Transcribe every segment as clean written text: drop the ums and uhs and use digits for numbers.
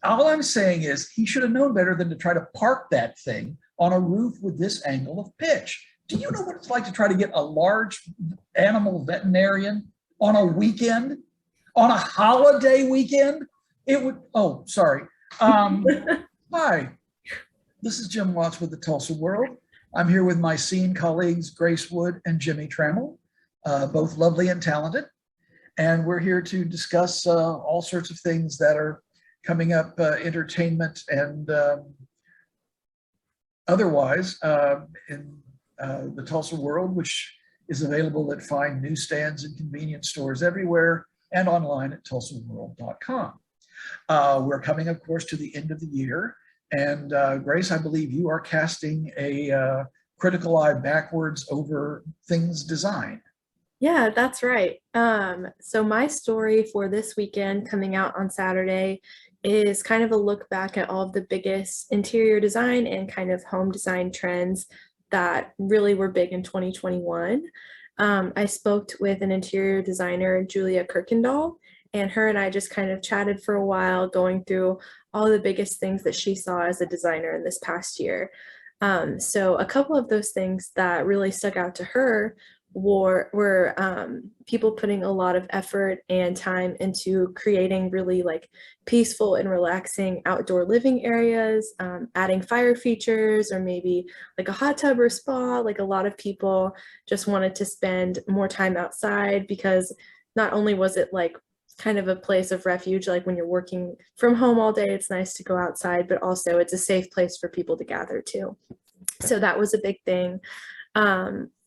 all I'm saying is he should have known better than to try to park that thing on a roof with this angle of pitch. Do you know what it's like to try to get a large animal veterinarian on a weekend, on a holiday weekend? It would, oh, sorry. Hi, this is Jim Watts with the Tulsa World. I'm here with my scene colleagues, Grace Wood and Jimmy Trammell, both lovely and talented. And we're here to discuss all sorts of things that are coming up, entertainment and otherwise in the Tulsa World, which is available at fine newsstands and convenience stores everywhere and online at tulsaworld.com. We're coming, of course, to the end of the year. And Grace, I believe you are casting a critical eye backwards over things design. Yeah, that's right. So my story for this weekend coming out on Saturday is kind of a look back at all of the biggest interior design and kind of home design trends that really were big in 2021. I spoke with an interior designer, Julia Kirkendall, and her and I just kind of chatted for a while, going through all the biggest things that she saw as a designer in this past year. So a couple of those things that really stuck out to her were people putting a lot of effort and time into creating really like peaceful and relaxing outdoor living areas, adding fire features or maybe like a hot tub or spa. Like a lot of people just wanted to spend more time outside because not only was it like kind of a place of refuge, like when you're working from home all day, it's nice to go outside, but also it's a safe place for people to gather too. So that was a big thing.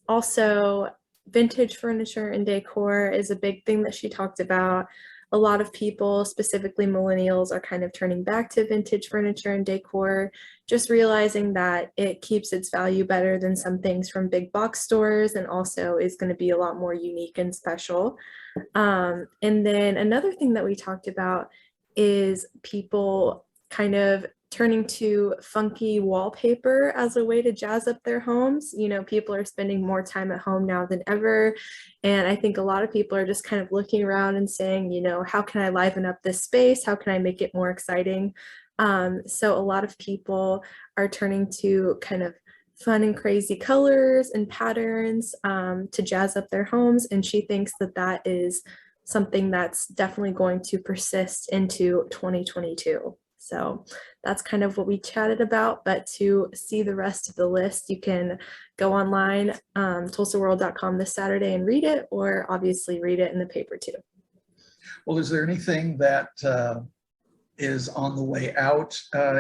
Also, vintage furniture and decor is a big thing that she talked about. A lot of people, specifically millennials, are kind of turning back to vintage furniture and decor, just realizing that it keeps its value better than some things from big box stores and also is going to be a lot more unique and special. And then another thing that we talked about is people kind of turning to funky wallpaper as a way to jazz up their homes. You know, people are spending more time at home now than ever. And I think a lot of people are just kind of looking around and saying, you know, how can I liven up this space? How can I make it more exciting? So a lot of people are turning to kind of fun and crazy colors and patterns to jazz up their homes. And she thinks that that is something that's definitely going to persist into 2022. So that's kind of what we chatted about. But to see the rest of the list, you can go online, tulsaworld.com this Saturday and read it, or obviously read it in the paper too. Well, is there anything that is on the way out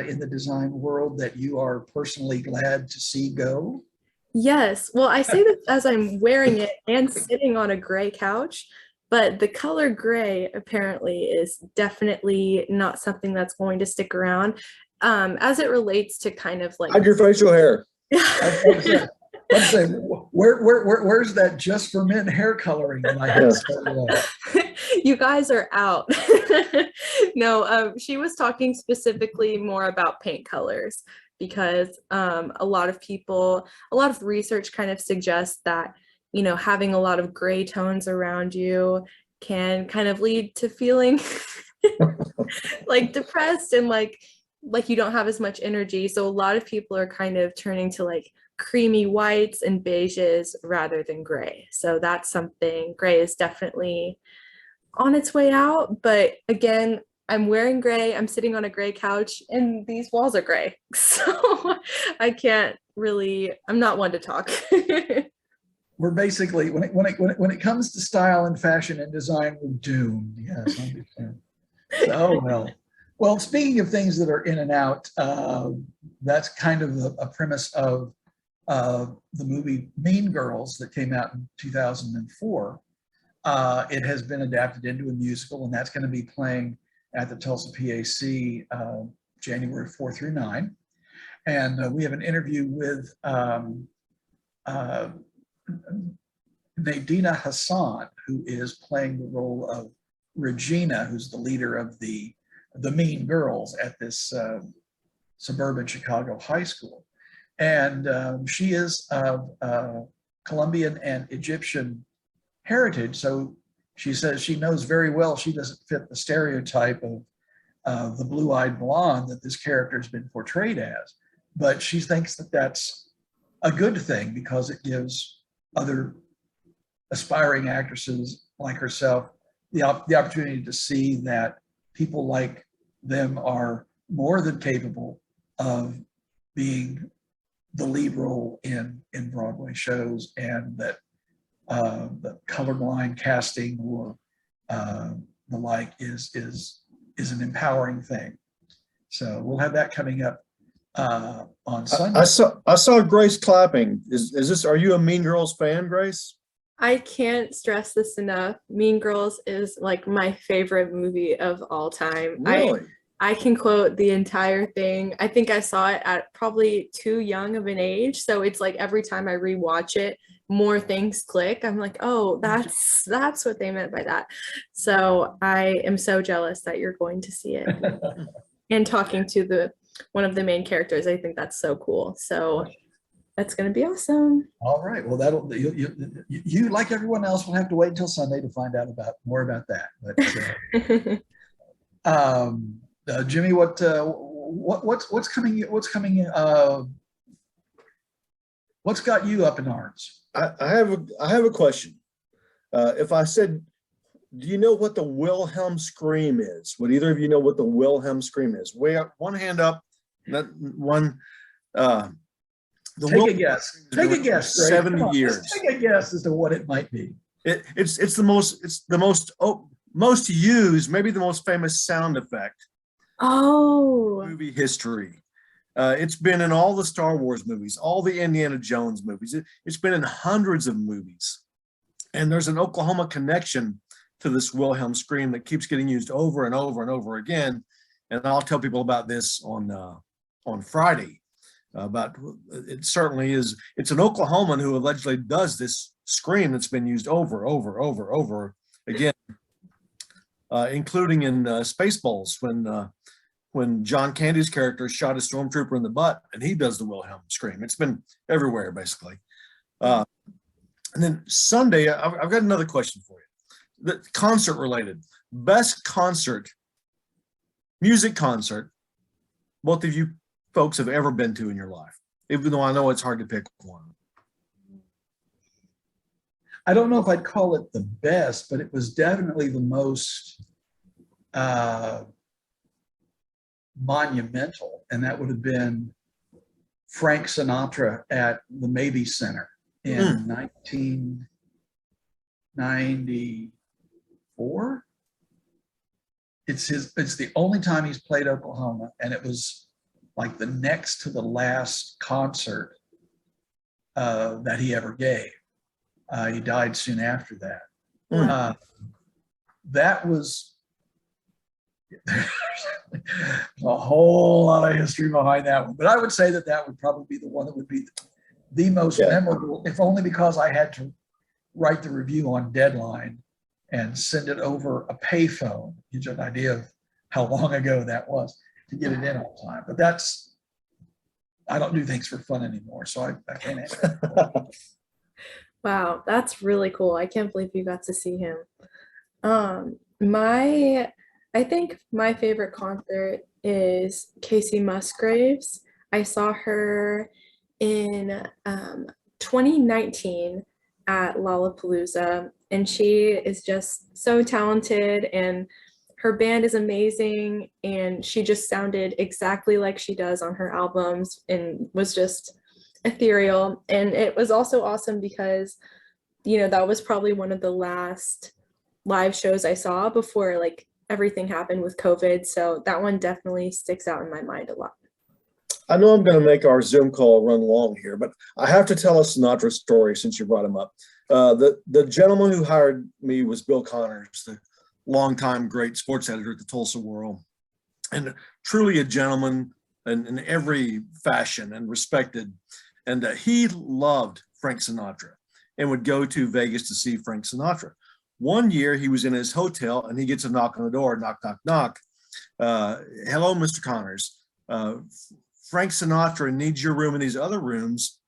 in the design world that you are personally glad to see go? Yes. Well, I say this as I'm wearing it and sitting on a gray couch. But the color gray apparently is definitely not something that's going to stick around as it relates to kind of like hydrofacial hair. Let's say, where's that just for men hair coloring in my head? You guys are out. No, she was talking specifically more about paint colors because a lot of research kind of suggests that, you know, having a lot of gray tones around you can kind of lead to feeling like depressed and like you don't have as much energy. So a lot of people are kind of turning to like creamy whites and beiges rather than gray. So that's something. Gray is definitely on its way out. But again, I'm wearing gray, I'm sitting on a gray couch, and these walls are gray. So I can't really, I'm not one to talk. We're basically, when it comes to style and fashion and design, we're doomed. Yes, I understand. So, well, speaking of things that are in and out, that's kind of a premise of the movie Mean Girls that came out in 2004. It has been adapted into a musical, and that's going to be playing at the Tulsa PAC January 4 through 9. And we have an interview with Nadina Hassan, who is playing the role of Regina, who's the leader of the Mean Girls at this suburban Chicago high school. And she is of Colombian and Egyptian heritage, so she says she knows very well she doesn't fit the stereotype of the blue-eyed blonde that this character has been portrayed as. But she thinks that that's a good thing because it gives other aspiring actresses like herself the opportunity to see that people like them are more than capable of being the lead role in Broadway shows, and that the colorblind casting or the like is an empowering thing. So we'll have that coming up on Sunday. I saw Grace clapping. Is this? Are you a Mean Girls fan, Grace? I can't stress this enough. Mean Girls is like my favorite movie of all time. Really? I can quote the entire thing. I think I saw it at probably too young of an age. So it's like every time I rewatch it, more things click. I'm like, oh, that's what they meant by that. So I am so jealous that you're going to see it. And talking to one of the main characters, I think that's so cool. So that's going to be awesome. All right. Well, you like everyone else will have to wait until Sunday to find out more about that. But Jimmy, what's coming? What's got you up in arms? I have a question. If I said, do you know what the Wilhelm scream is? Would either of you know what the Wilhelm scream is? Way up, one hand up. Not one. Take a guess. Take a guess. 70 years. Take a guess as to what it might be. It's the most used, maybe the most famous sound effect. Oh. Movie history. It's been in all the Star Wars movies, all the Indiana Jones movies. It's been in hundreds of movies. And there's an Oklahoma connection to this Wilhelm scream that keeps getting used over and over and over again. And I'll tell people about this on Friday. But it certainly is. It's an Oklahoman who allegedly does this scream that's been used over again, including in Spaceballs when John Candy's character shot a stormtrooper in the butt, and he does the Wilhelm scream. It's been everywhere, basically. And then Sunday, I've got another question for you. The concert related, best music concert, both of you folks have ever been to in your life, even though I know it's hard to pick one. I don't know if I'd call it the best, but it was definitely the most monumental, and that would have been Frank Sinatra at the Mabee Center in 1994. It's the only time he's played Oklahoma, and it was like the next to the last concert that he ever gave. He died soon after that. That was a whole lot of history behind that one. But I would say that would probably be the one that would be the most memorable, if only because I had to write the review on deadline and send it over a payphone. Gives you an idea of how long ago that was to get it in on time. But I don't do things for fun anymore, so I can't answer that. Wow, that's really cool. I can't believe you got to see him. I think my favorite concert is Casey Musgraves. I saw her in 2019 at Lollapalooza, and she is just so talented, and her band is amazing, and she just sounded exactly like she does on her albums and was just ethereal. And it was also awesome because, that was probably one of the last live shows I saw before like everything happened with COVID. So that one definitely sticks out in my mind a lot. I know I'm going to make our Zoom call run long here, but I have to tell a Sinatra story since you brought him up. The gentleman who hired me was Bill Connors, the longtime great sports editor at the Tulsa World, and truly a gentleman in every fashion and respected. And he loved Frank Sinatra and would go to Vegas to see Frank Sinatra. One year he was in his hotel and he gets a knock on the door, knock, knock, knock. Hello, Mr. Connors. Frank Sinatra needs your room and these other rooms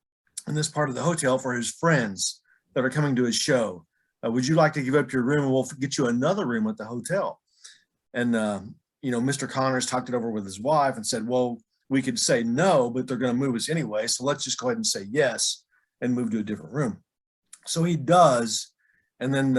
in this part of the hotel for his friends that are coming to his show. Would you like to give up your room and we'll get you another room at the hotel? And, Mr. Connors talked it over with his wife and said, well, we could say no, but they're going to move us anyway. So let's just go ahead and say yes and move to a different room. So he does. And then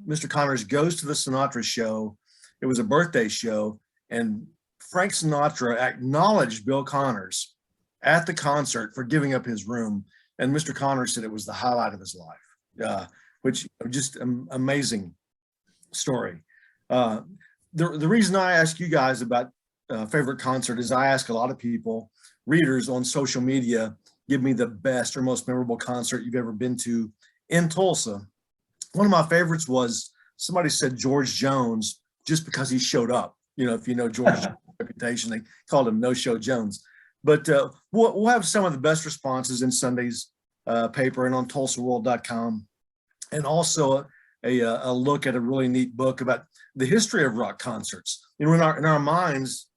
Mr. Connors goes to the Sinatra show. It was a birthday show, and Frank Sinatra acknowledged Bill Connors at the concert for giving up his room. And Mr. Connors said it was the highlight of his life, which just amazing story. The reason I ask you guys about favorite concert is I ask a lot of people, readers on social media, give me the best or most memorable concert you've ever been to in Tulsa. One of my favorites was, somebody said George Jones, just because he showed up. If you know George's reputation, they called him No Show Jones. But we'll have some of the best responses in Sunday's paper and on TulsaWorld.com, and also a look at a really neat book about the history of rock concerts. In our minds,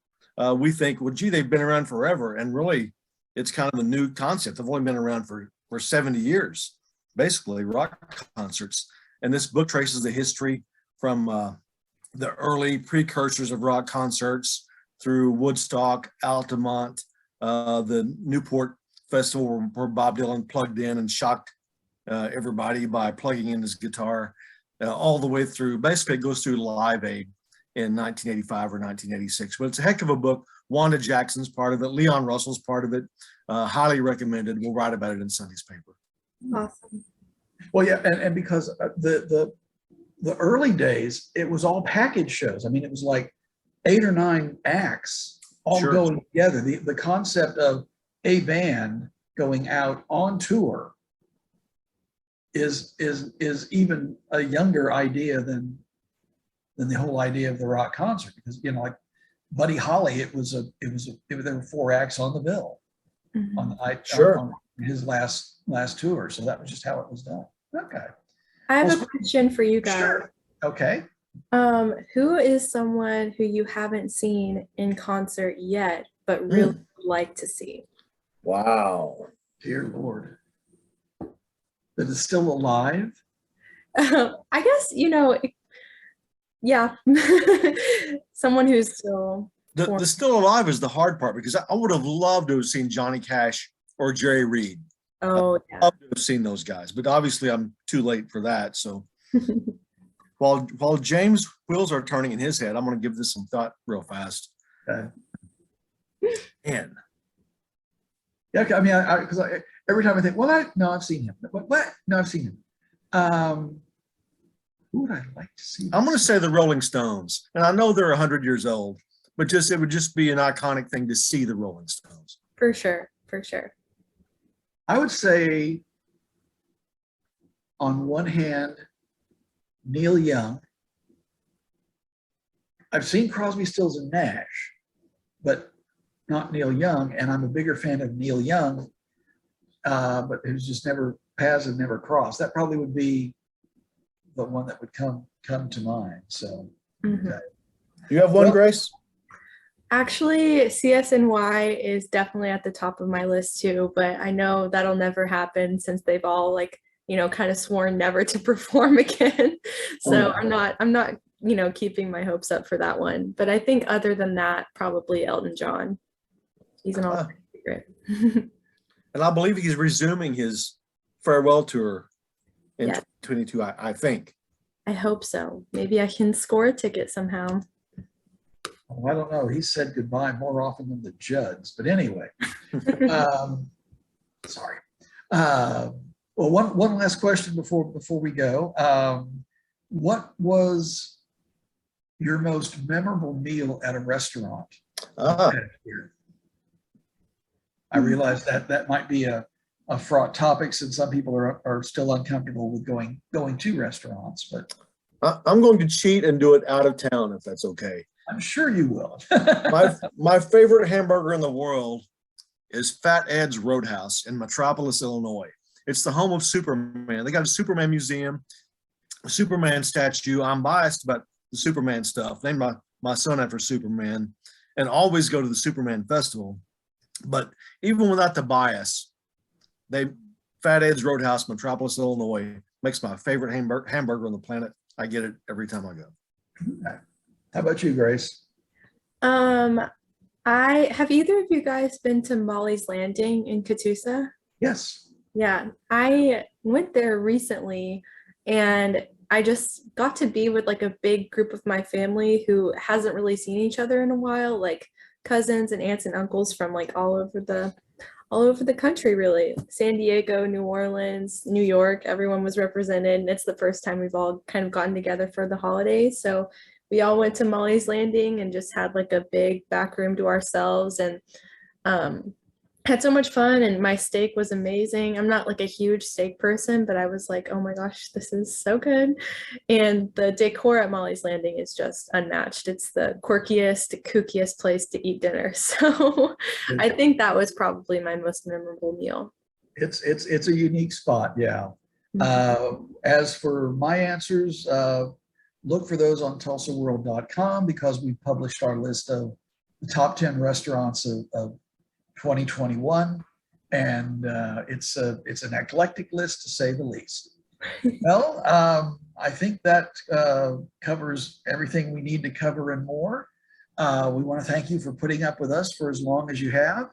we think, well, gee, they've been around forever, and really, it's kind of a new concept. They've only been around for 70 years, basically, rock concerts. And this book traces the history from the early precursors of rock concerts through Woodstock, Altamont, the Newport Festival where Bob Dylan plugged in and shocked everybody by plugging in his guitar, all the way through. Basically, it goes through Live Aid in 1985 or 1986. But it's a heck of a book. Wanda Jackson's part of it. Leon Russell's part of it. Highly recommended. We'll write about it in Sunday's paper. Awesome. Well, yeah, and because the early days, it was all package shows. I mean, it was like 8 or 9 acts all Sure. going together. The concept of a band going out on tour is even a younger idea than the whole idea of the rock concert, because like Buddy Holly, there were 4 acts on the bill on the night. Sure. On his last tour. So that was just how it was done. Okay. I have a question for you guys. Sure. Okay. Who is someone who you haven't seen in concert yet, but really would like to see? Wow. Dear Lord. That is still alive? I guess, yeah. Someone who's still. The still alive is the hard part, because I would have loved to have seen Johnny Cash or Jerry Reed. Oh, yeah. I'd love to have seen those guys, but obviously I'm too late for that. So while James' wheels are turning in his head, I'm going to give this some thought real fast. Okay. Man. Yeah, I mean, because every time I think, well, no, I've seen him. What? No, I've seen him. Who would I like to see? I'm going to say the Rolling Stones, and I know they're 100 years old, but it would just be an iconic thing to see the Rolling Stones. For sure. For sure. I would say, on one hand, Neil Young. I've seen Crosby, Stills, and Nash, but not Neil Young, and I'm a bigger fan of Neil Young, but it was just paths have never crossed. That probably would be the one that would come to mind. So, okay. You have one, Grace? Actually, CSNY is definitely at the top of my list too, but I know that'll never happen since they've all kind of sworn never to perform again. So I'm not, keeping my hopes up for that one. But I think other than that, probably Elton John. He's an all-time favorite. And I believe he's resuming his farewell tour in 2022, I think. I hope so. Maybe I can score a ticket somehow. Well, I don't know. He said goodbye more often than the Judds, but anyway. Sorry. Well, one last question before we go. What was your most memorable meal at a restaurant? I realize that might be a fraught topic, since some people are still uncomfortable with going to restaurants. But I'm going to cheat and do it out of town, if that's okay. I'm sure you will. My favorite hamburger in the world is Fat Ed's Roadhouse in Metropolis, Illinois. It's the home of Superman. They got a Superman museum, a Superman statue. I'm biased about the Superman stuff. Named my son after Superman, and always go to the Superman Festival. But even without the bias, Fat Ed's Roadhouse, Metropolis, Illinois, makes my favorite hamburger on the planet. I get it every time I go. How about you, Grace? Um, I have either of you guys been to Molly's Landing in Catoosa? Yes. Yeah, I went there recently and I just got to be with like a big group of my family who hasn't really seen each other in a while, like cousins and aunts and uncles from like all over the country really. San Diego, New Orleans, New York, everyone was represented and it's the first time we've all kind of gotten together for the holidays. So we all went to Molly's Landing and just had like a big back room to ourselves and um had so much fun and my steak was amazing. I'm not like a huge steak person, but I was like, oh my gosh, this is so good. And the decor at Molly's Landing is just unmatched. It's the quirkiest, kookiest place to eat dinner. So I think that was probably my most memorable meal. It's a unique spot. Yeah. As for my answers, look for those on tulsaworld.com because we published our list of the top 10 restaurants of 2021, and it's an eclectic list to say the least. Well, I think that covers everything we need to cover and more. We want to thank you for putting up with us for as long as you have,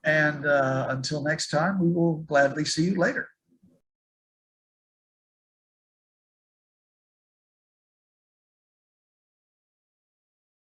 and until next time, we will gladly see you later.